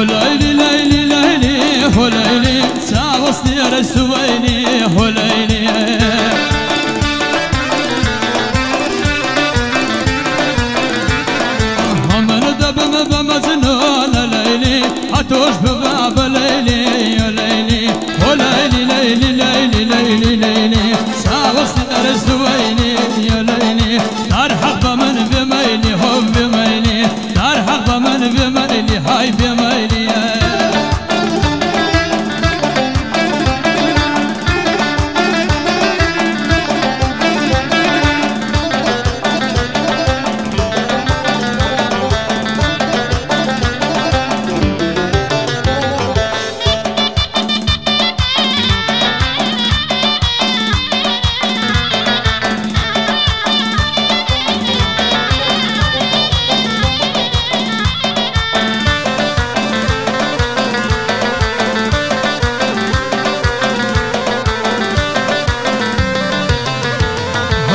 ليلي ليلي ليلي هو ليلي ساوصني رسويني هو ليلي همن دبم بمجنون ليلي هتوش بباب ليلي يا ليلي هو ليلي ليلي ليلي ليلي ليلي ساوصني رسويني يا ليلي دار حق بمن بميلي هم بميلي دار حق بمن بميلي هاي بميلي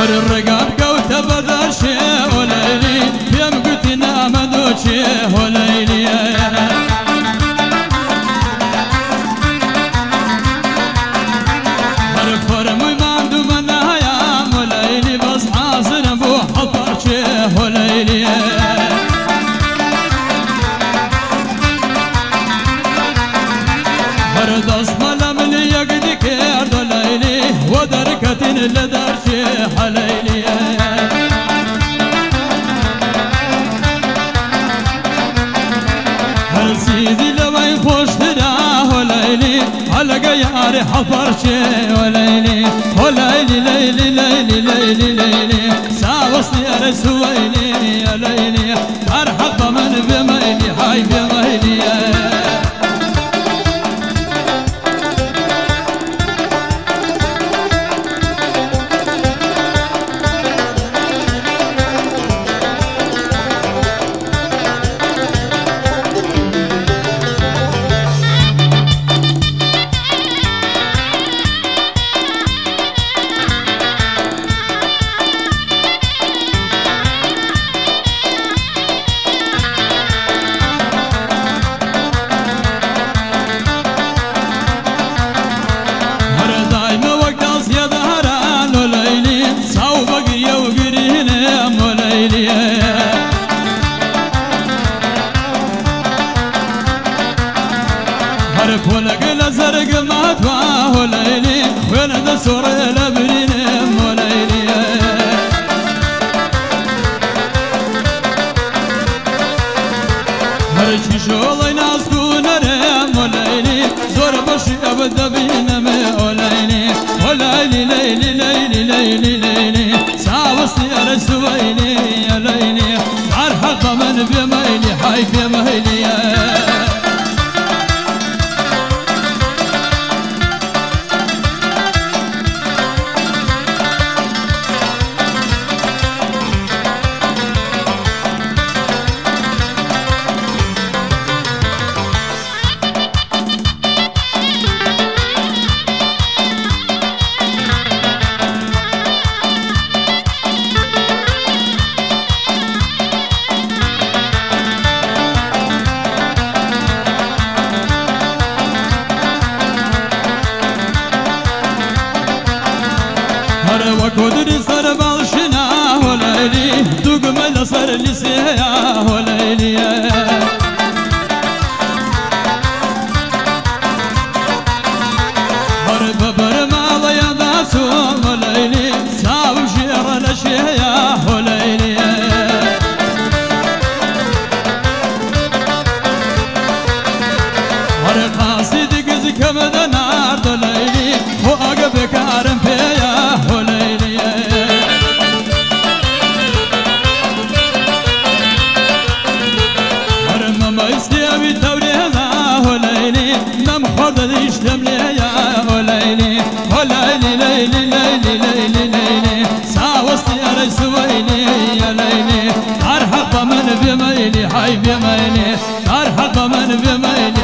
الرقاب قوت بدرشي وليلي يم قتنا مدوشي وليلي فرمي ماندو منايا وليلي بس حاصل ابو حطرشي وليلي هرد اصمل من يقدك يا وليلي ودركتين لدرشي حليلي هل سيدي لوين خوش تراه ليلي على ياري حفرشي وليلي وليلي ليلي ليلي ليلي ليلي ساوصني رسويني يا ليلي ارحب من بميلي هاي بميلي هرب ولقل زرق ماتواه ليلي ولد سور لبرين وليلي هرشي شولي ناس كونرم وليلي زور بشي ابدا بينم وليلي وليلي ليلي ليلي ليلي ليلي ساوصني رسويني يا ليلي ارحق من بميلي حي بميلي وكودري صار بالشنا وليلي دوغمل صار لسيا وليلي هرب برما ويا داسو وليلي ساو شير الاشياء وليلي هر قاصد قزك بدنار وليلي واقف كارم فيا يشتم لي يا وليلي وليلي ليلي ليلي ليلي ليلي ساوصني رسويني يا ليلي ارحق من بميلي حي بميلي ارحق من بميلي